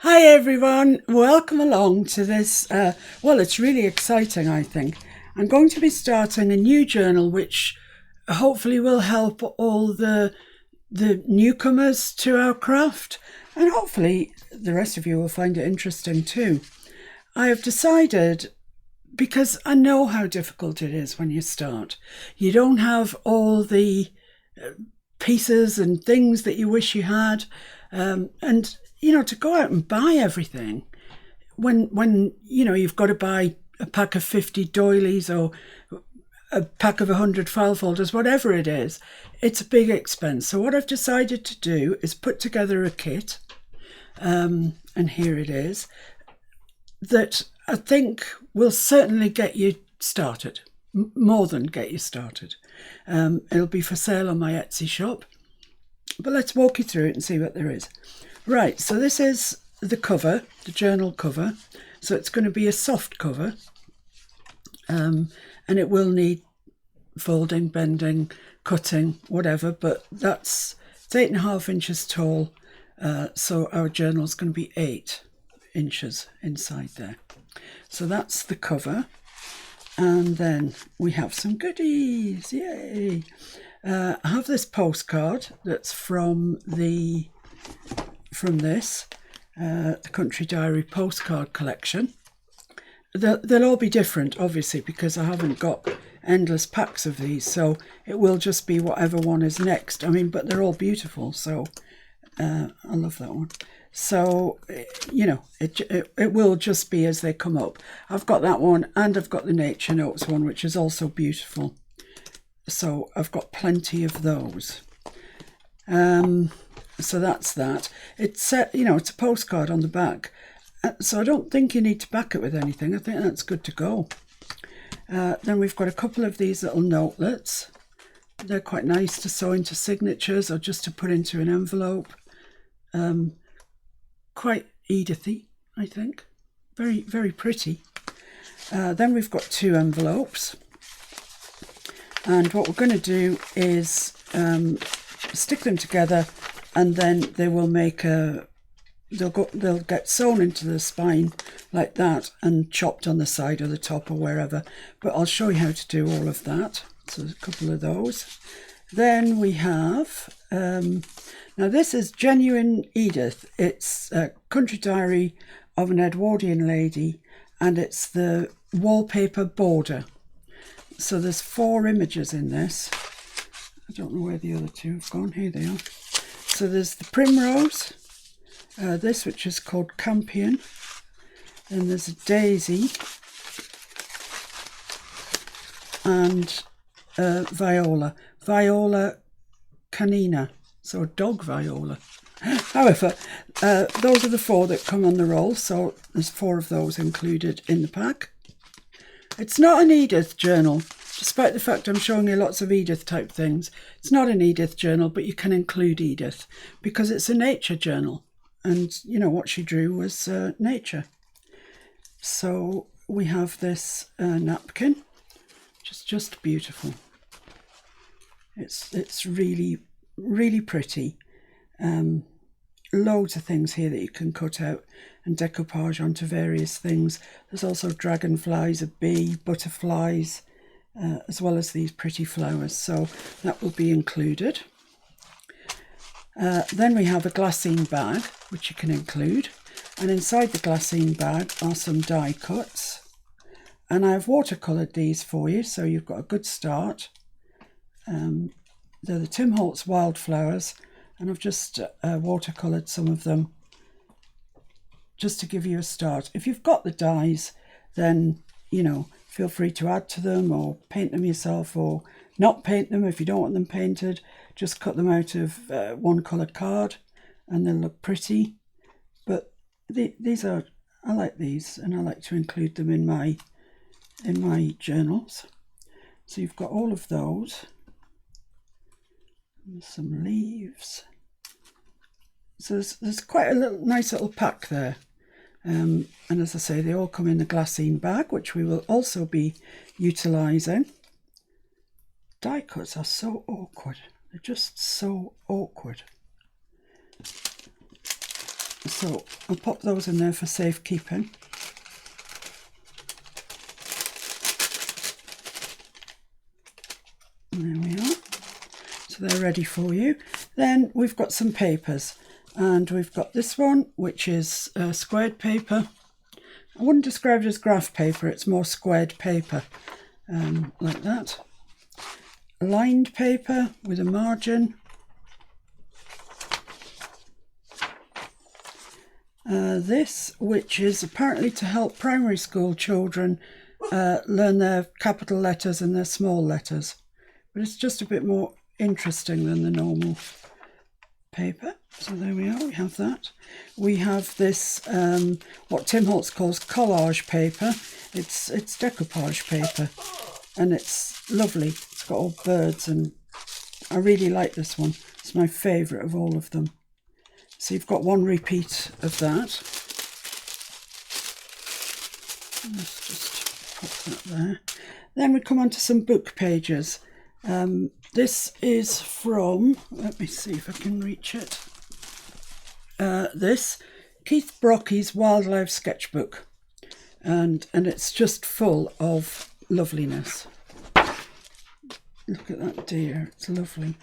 Hi everyone, welcome along to this, well it's really exciting I think. I'm going to be starting a new journal which hopefully will help all the newcomers to our craft, and hopefully the rest of you will find it interesting too. I have decided, because I know how difficult it is when you start. You don't have all the pieces and things that you wish you had, and to go out and buy everything when you've got to buy a pack of 50 doilies or a pack of 100 file folders, whatever it is, it's a big expense. So what I've decided to do is put together a kit, and here it is, that I think will certainly get you started, more than get you started. It'll be for sale on my Etsy shop, but let's walk you through it and see what there is. Right, so this is the cover, the journal cover. So it's going to be a soft cover, and it will need folding, bending, cutting, whatever, but it's 8.5 inches tall, so our journal is going to be 8 inches inside there. So that's the cover, and then we have some goodies, yay! I have this postcard that's from the Country Diary postcard collection. They'll all be different, obviously, because I haven't got endless packs of these, so it will just be whatever one is next. I mean, but they're all beautiful, so I love that one. So, it will just be as they come up. I've got that one, and I've got the Nature Notes one, which is also beautiful. So I've got plenty of those. So that's that. It's it's a postcard on the back, so I don't think you need to back it with anything. I think that's good to go. Then we've got a couple of these little notelets. They're quite nice to sew into signatures or just to put into an envelope. Quite Edithy, I think. Very, very pretty. Then we've got 2 envelopes, and what we're going to do is stick them together, and then they will make they'll get sewn into the spine like that and chopped on the side or the top or wherever, but I'll show you how to do all of that. So a couple of those. Then we have now this is genuine Edith. It's a Country Diary of an Edwardian Lady, and it's the wallpaper border. So there's 4 images in this. I don't know where the other 2 have gone. Here they are. So there's the primrose, this which is called Campion, then there's a daisy, and viola canina, so a dog viola. However, those are the 4 that come on the roll, so there's 4 of those included in the pack. It's not an Edith journal, despite the fact I'm showing you lots of Edith type things. It's not an Edith journal, but you can include Edith because it's a nature journal, and what she drew was nature. So we have this napkin, which is just beautiful. It's really, really pretty. Loads of things here that you can cut out and decoupage onto various things. There's also dragonflies, a bee, butterflies, as well as these pretty flowers, so that will be included. Then we have a glassine bag, which you can include, and inside the glassine bag are some die cuts, and I have watercoloured these for you, so you've got a good start. They're the Tim Holtz wildflowers, and I've just watercoloured some of them just to give you a start. If you've got the dies, then feel free to add to them or paint them yourself, or not paint them if you don't want them painted. Just cut them out of one colour card and they'll look pretty. But I like these, and I like to include them in my journals. So you've got all of those. And some leaves. So there's quite a nice little pack there. And as I say, they all come in the glassine bag, which we will also be utilising. Die cuts are so awkward. They're just so awkward. So I'll pop those in there for safekeeping. There we are. So they're ready for you. Then we've got some papers, and we've got this one, which is squared paper. I wouldn't describe it as graph paper, it's more squared paper, like that. Lined paper with a margin. This, which is apparently to help primary school children learn their capital letters and their small letters. But it's just a bit more interesting than the normal paper. So there we are, we have that. We have this, what Tim Holtz calls collage paper. It's decoupage paper, and it's lovely. It's got all birds, and I really like this one. It's my favourite of all of them. So you've got one repeat of that. Let's just pop that there. Then we come on to some book pages. This is from, let me see if I can reach it. This, Keith Brocky's Wildlife Sketchbook. And it's just full of loveliness. Look at that deer, it's lovely.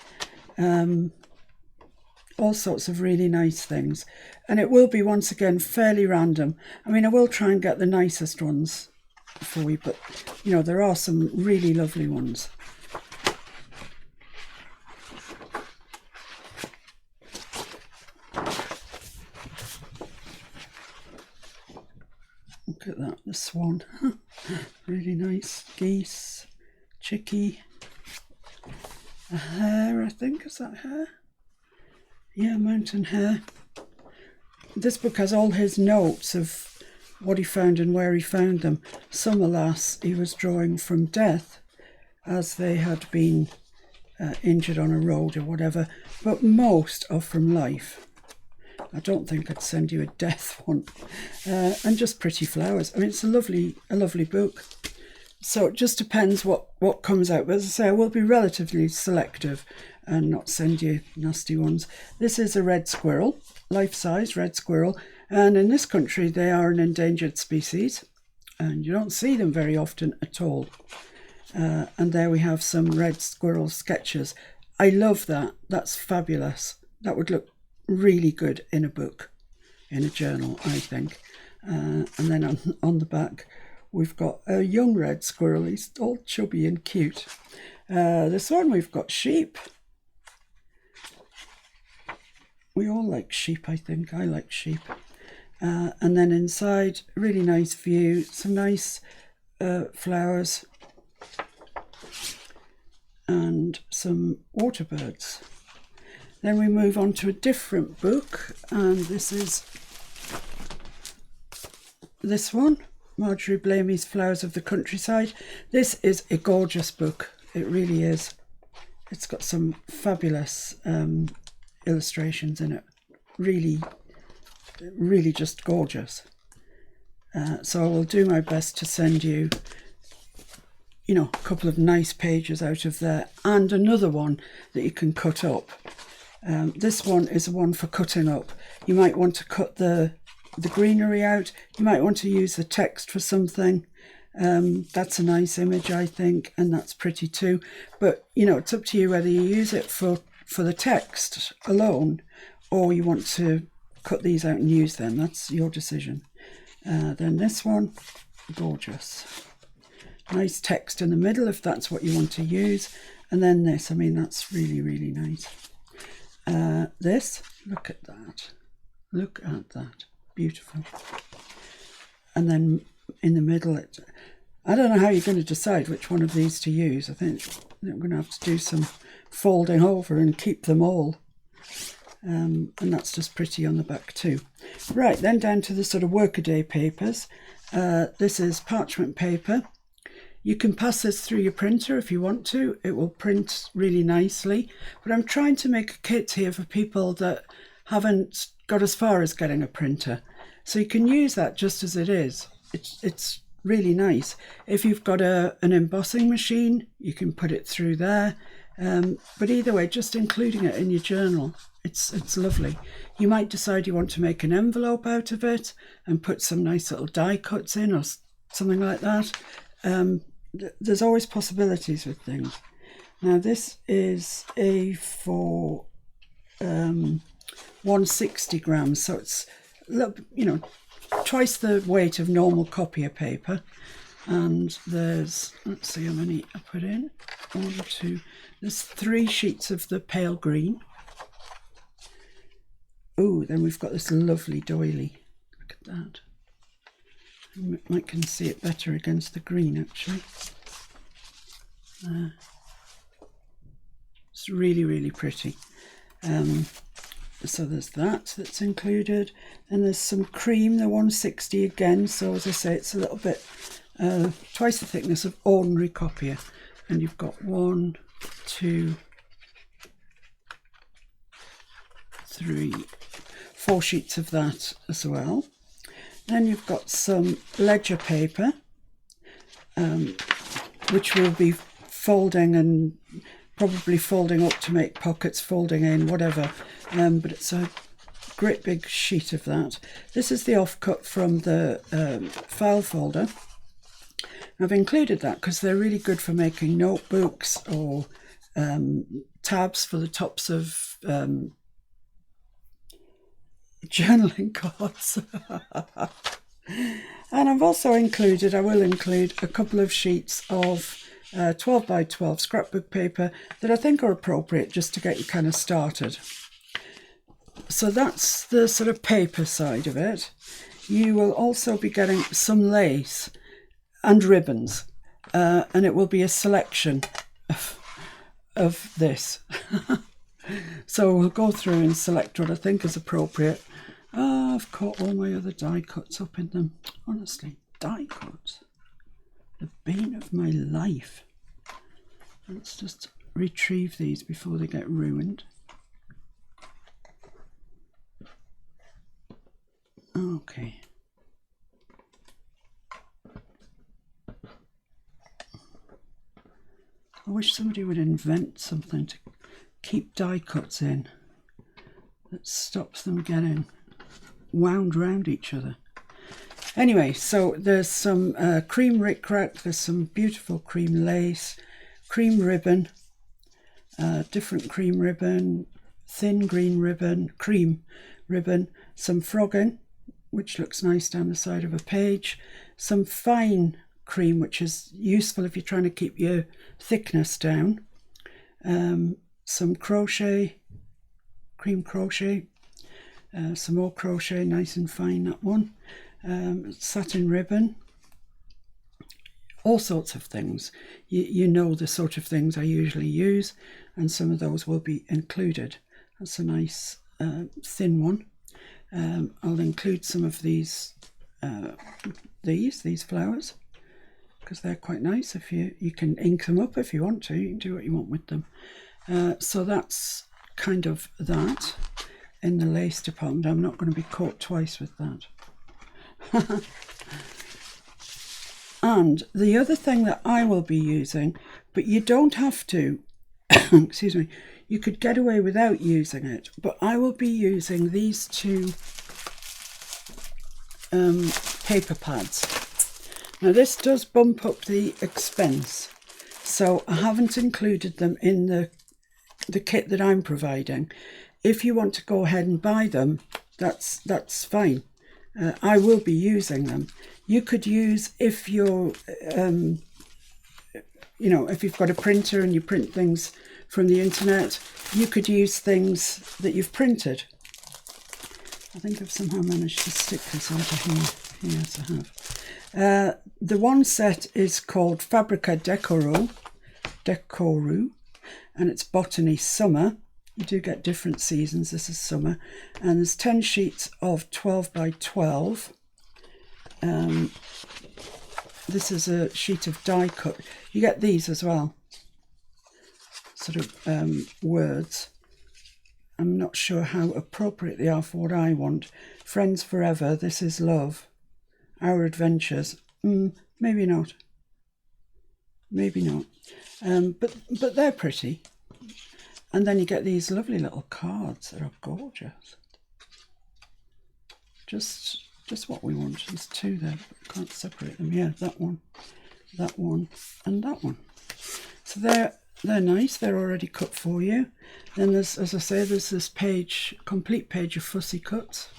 All sorts of really nice things. And it will be, once again, fairly random. I mean, I will try and get the nicest ones for you, but, you know, there are some really lovely ones. Look at that, the swan. Really nice. Geese, chickie, a hare, I think. Is that hare? Yeah, mountain hare. This book has all his notes of what he found and where he found them. Some, alas, he was drawing from death, as they had been injured on a road or whatever, but most are from life. I don't think I'd send you a death one. And just pretty flowers. I mean, it's a lovely book. So it just depends what comes out. But as I say, I will be relatively selective and not send you nasty ones. This is a red squirrel, life-size red squirrel. And in this country, they are an endangered species. And you don't see them very often at all. And there we have some red squirrel sketches. I love that. That's fabulous. That would look really good in a book, in a journal, I think. And then on the back, we've got a young red squirrel. He's all chubby and cute. This one, we've got sheep. We all like sheep, I think. I like sheep. And then inside, really nice view, some nice flowers and some water birds. Then we move on to a different book, and this is this one, Marjorie Blamey's Flowers of the Countryside. This is a gorgeous book. It really is. It's got some fabulous illustrations in it. Really, really just gorgeous. So I will do my best to send you, you know, a couple of nice pages out of there, and another one that you can cut up. This one is a one for cutting up. You might want to cut the greenery out. You might want to use the text for something. That's a nice image, I think, and that's pretty too. But, you know, it's up to you whether you use it for the text alone, or you want to cut these out and use them. That's your decision. Then this one, gorgeous. Nice text in the middle if that's what you want to use. And then this, I mean, that's really, really nice. This, look at that. Look at that. Beautiful. And then in the middle, I don't know how you're going to decide which one of these to use. I think I'm going to have to do some folding over and keep them all. And that's just pretty on the back too. Right, then down to the sort of workaday papers. This is parchment paper. You can pass this through your printer if you want to. It will print really nicely. But I'm trying to make a kit here for people that haven't got as far as getting a printer. So you can use that just as it is. It's really nice. If you've got an embossing machine, you can put it through there. But either way, just including it in your journal It's lovely. You might decide you want to make an envelope out of it and put some nice little die cuts in or something like that. There's always possibilities with things. Now this is A4 160 grams, so it's twice the weight of normal copier paper. And there's, let's see how many I put in. 1, 2. There's 3 sheets of the pale green. Oh, then we've got this lovely doily. Look at that. You might can see it better against the green, actually. It's really, really pretty. So there's that's included. And there's some cream, the 160 again. So as I say, it's a little bit twice the thickness of ordinary copier. And you've got 1, 2, 3, 4 sheets of that as well. Then you've got some ledger paper, which will be folding and probably folding up to make pockets, folding in, whatever. But it's a great big sheet of that. This is the offcut from the file folder. I've included that because they're really good for making notebooks or tabs for the tops of journaling cards. And I've also included, I will include a couple of sheets of 12 by 12 scrapbook paper that I think are appropriate just to get you kind of started. So that's the sort of paper side of it. You will also be getting some lace and ribbons, and it will be a selection of this. So we'll go through and select what I think is appropriate. Oh, I've caught all my other die cuts up in them. Honestly, die cuts. The bane of my life. Let's just retrieve these before they get ruined. Okay. I wish somebody would invent something to keep die cuts in that stops them getting wound round each other. Anyway, so there's some cream rickrack, there's some beautiful cream lace, cream ribbon, different cream ribbon, thin green ribbon, cream ribbon, some frogging, which looks nice down the side of a page, some fine cream, which is useful if you're trying to keep your thickness down, some crochet, cream crochet, some more crochet, nice and fine, that one, satin ribbon, all sorts of things. You know the sort of things I usually use, and some of those will be included. That's a nice thin one. I'll include some of these flowers, because they're quite nice. If you can ink them up if you want to, you can do what you want with them. So that's kind of that in the lace department. I'm not going to be caught twice with that. And the other thing that I will be using, but you don't have to, excuse me, you could get away without using it, but I will be using these 2 paper pads. Now this does bump up the expense, so I haven't included them in the kit that I'm providing. If you want to go ahead and buy them, that's fine. I will be using them. You could use, if you're, if you've got a printer and you print things from the internet, you could use things that you've printed. I think I've somehow managed to stick this onto here. Yes, I have. The one set is called Fabrica Decoru, and it's Botany Summer. You do get different seasons. This is summer, and there's 10 sheets of 12 by 12. This is a sheet of die cut. You get these as well, sort of words. I'm not sure how appropriate they are for what I want. Friends forever, this is love, our adventures. Maybe not. Maybe not. But they're pretty. And then you get these lovely little cards that are gorgeous. Just what we want. There's two there, but can't separate them. Yeah, that one, and that one. So they're nice. They're already cut for you. Then there's, as I say, there's this page, complete page of fussy cuts.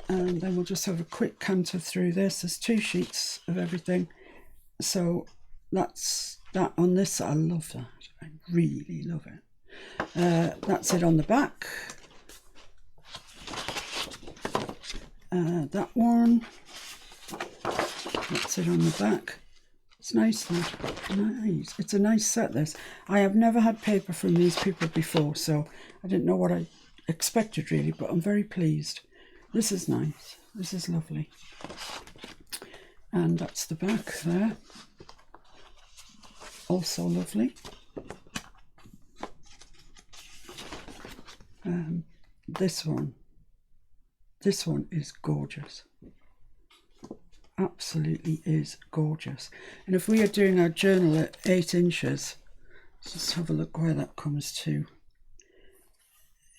And then we'll just have a quick canter through this. There's 2 sheets of everything. So that's that on this. I love that. I really love it. That's it on the back. That one. That's it on the back. It's nice, that. Nice. It's a nice set, this. I have never had paper from these people before, so I didn't know what I expected really, but I'm very pleased. This is nice. This is lovely. And that's the back there. Also lovely. This one is gorgeous. Absolutely is gorgeous. And if we are doing our journal at 8 inches, let's just have a look where that comes to.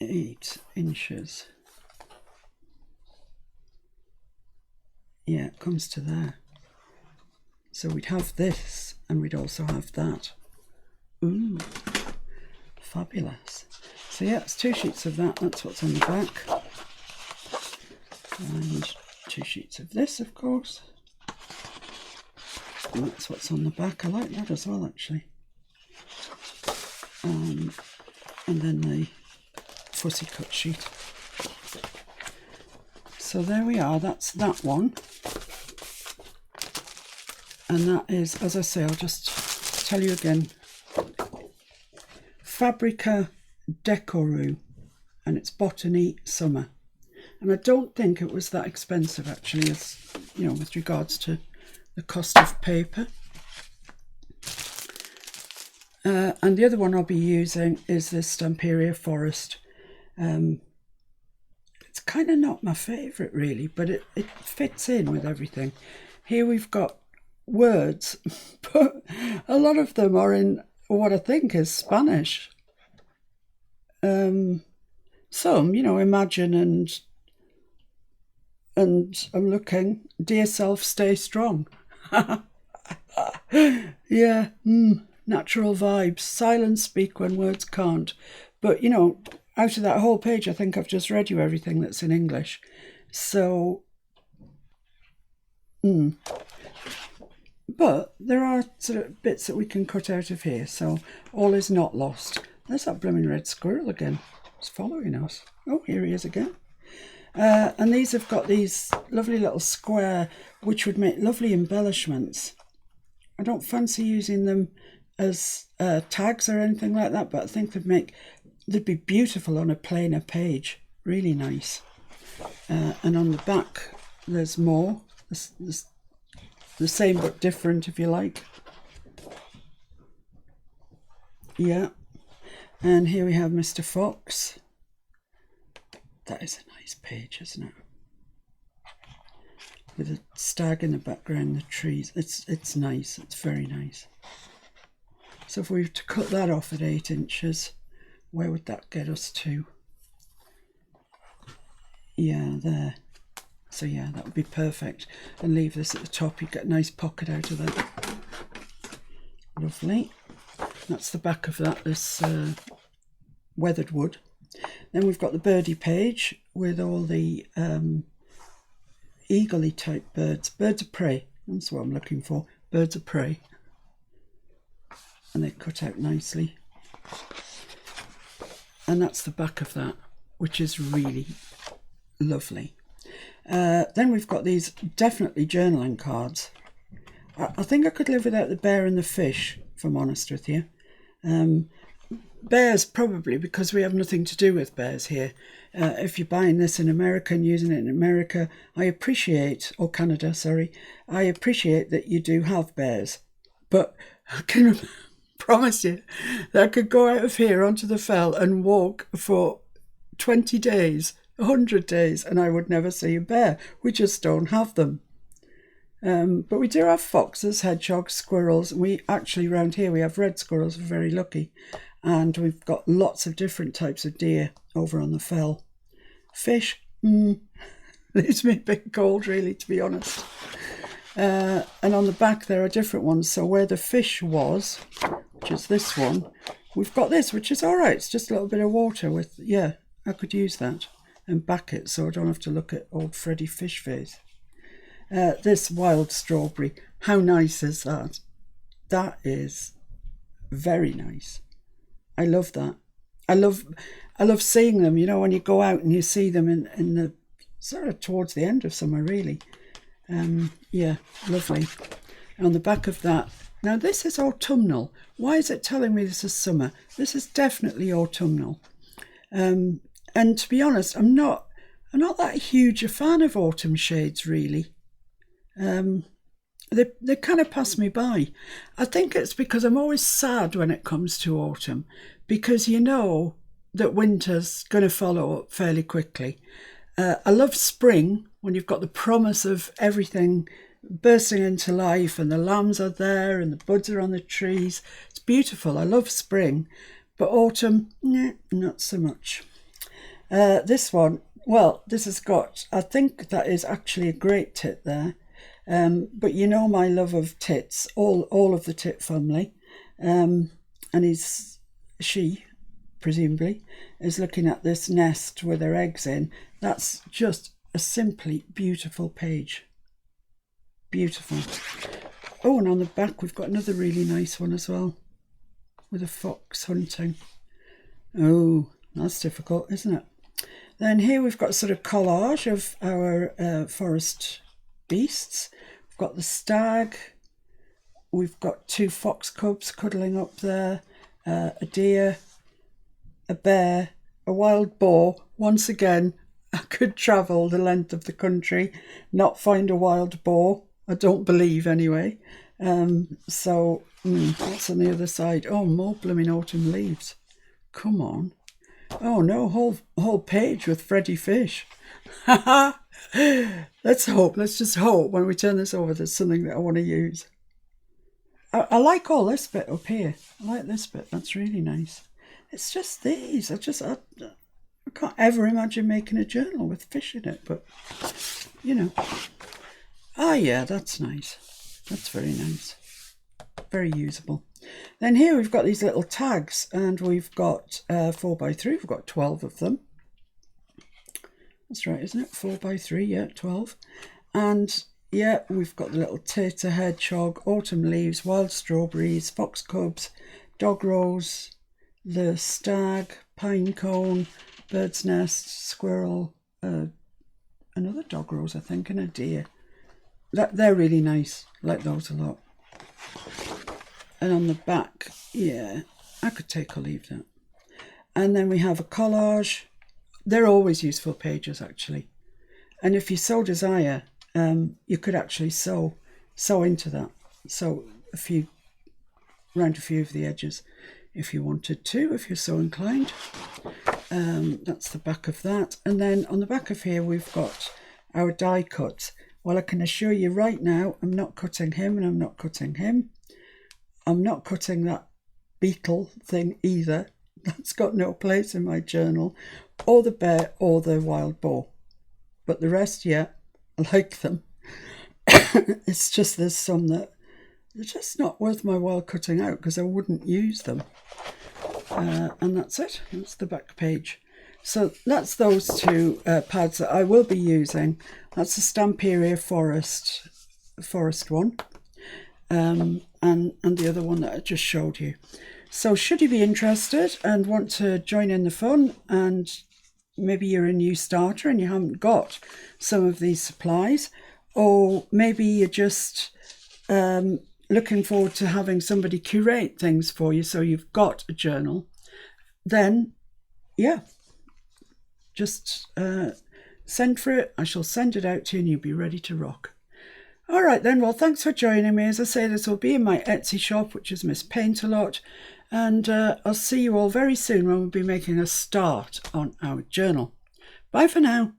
8 inches. Yeah, it comes to there. So we'd have this, and we'd also have that. Ooh, fabulous. So yeah, it's 2 sheets of that. That's what's on the back. And 2 sheets of this, of course. And that's what's on the back. I like that as well, actually. And then the fussy cut sheet. So there we are. That's that one. And that is, as I say, I'll just tell you again, Fabrica Decoru, and it's Botany Summer. And I don't think it was that expensive, actually, as you know, with regards to the cost of paper. And the other one I'll be using is this Stamperia Forest. It's kind of not my favourite, really, but it fits in with everything. Here we've got words, but a lot of them are in what I think is Spanish. Some, you know, imagine and I'm looking, dear self, stay strong. Yeah, natural vibes. Silence speak when words can't. But, you know, out of that whole page, I think I've just read you everything that's in English. So, but there are sort of bits that we can cut out of here. So all is not lost. There's that blooming red squirrel again. It's following us. Oh, here he is again. And these have got these lovely little square, which would make lovely embellishments. I don't fancy using them as tags or anything like that, but I think they'd be beautiful on a plainer page. Really nice. And on the back, there's more. There's the same but different, if you like. Yeah. And here we have Mr. Fox. That is a nice page, isn't it? With a stag in the background, the trees. It's nice. It's very nice. So if we were to cut that off at 8 inches, where would that get us to? Yeah, there. So yeah, that would be perfect. And leave this at the top. You get a nice pocket out of that. Lovely. That's the back of that, this weathered wood. Then we've got the birdie page with all the eagle-y type birds. Birds of prey. That's what I'm looking for. Birds of prey. And they cut out nicely. And that's the back of that, which is really lovely. Then we've got these definitely journaling cards. I think I could live without the bear and the fish, if I'm honest with you. Bears probably, because we have nothing to do with bears here. If you're buying this in America and using it in America, I appreciate, or Canada, sorry, I appreciate that you do have bears. But I can promise you that I could go out of here onto the fell and walk for 20 days, 100 days, and I would never see a bear. We just don't have them. But we do have foxes, hedgehogs, squirrels. We actually, around here, we have red squirrels. We're very lucky. and we've got lots of different types of deer over on the fell. Fish, leaves me a bit cold, really, to be honest. And on the back there are different ones. So where the fish was, which is this one, we've got this, which is all right. It's just a little bit of water with, yeah, I could use that and back it so I don't have to look at old Freddy Fish face. This wild strawberry, how nice is that? That is very nice. I love that. I love seeing them, you know, when you go out and you see them in the sort of towards the end of summer, really. Yeah, lovely. And on the back of that, now this is autumnal. Why is it telling me this is summer? This is definitely autumnal. And to be honest, I'm not that huge a fan of autumn shades, really. They kind of pass me by. I think it's because I'm always sad when it comes to autumn, because you know that winter's going to follow up fairly quickly. I love spring, when you've got the promise of everything bursting into life and the lambs are there and the buds are on the trees. It's beautiful. I love spring, but autumn, not so much. This one, well, this has got, I think that is actually a great tit there. But you know my love of tits, all of the tit family, and she presumably is looking at this nest with her eggs in. That's just a simply beautiful page. Beautiful. Oh, and on the back we've got another really nice one as well, with a fox hunting. Oh, that's difficult, isn't it? Then here we've got a sort of collage of our forest beasts. We've got the stag, we've got 2 fox cubs cuddling up there, a deer, a bear, a wild boar. Once again, I could travel the length of the country, not find a wild boar. I don't believe, anyway. So that's on the other side. Oh, more blooming autumn leaves. Come on. Oh no, whole page with Freddy Fish. Let's just hope when we turn this over there's something that I want to use. I like all this bit up here. I like this bit, that's really nice. It's just these, I can't ever imagine making a journal with fish in it, but you know. Ah yeah, that's nice. That's very nice. Very usable. Then here we've got these little tags, and we've got 4x3, we've got 12 of them. That's right, isn't it? 4x3, yeah, 12. And yeah, we've got the little tit, a hedgehog, autumn leaves, wild strawberries, fox cubs, dog rose, the stag, pine cone, bird's nest, squirrel, another dog rose, I think, and a deer. They're really nice. I like those a lot. And on the back, yeah, I could take or leave that. And then we have a collage. They're always useful pages, actually. And if you so desire, you could actually sew into that. Sew round a few of the edges if you wanted to, if you're so inclined. That's the back of that. And then on the back of here, we've got our die cut. Well, I can assure you right now, I'm not cutting him and I'm not cutting him. I'm not cutting that beetle thing either. That's got no place in my journal. Or the bear or the wild boar. But the rest, yeah, I like them. It's just there's some that they're just not worth my while cutting out because I wouldn't use them. And that's it. That's the back page. So that's those 2 pads that I will be using. That's the Stamperia Forest one. And the other one that I just showed you. So should you be interested and want to join in the fun, and maybe you're a new starter and you haven't got some of these supplies, or maybe you're just looking forward to having somebody curate things for you so you've got a journal, then yeah, just send for it. I shall send it out to you and you'll be ready to rock. All right then, well, thanks for joining me. As I say, this will be in my Etsy shop, which is Miss Paint a Lot, and I'll see you all very soon when we'll be making a start on our journal. Bye for now.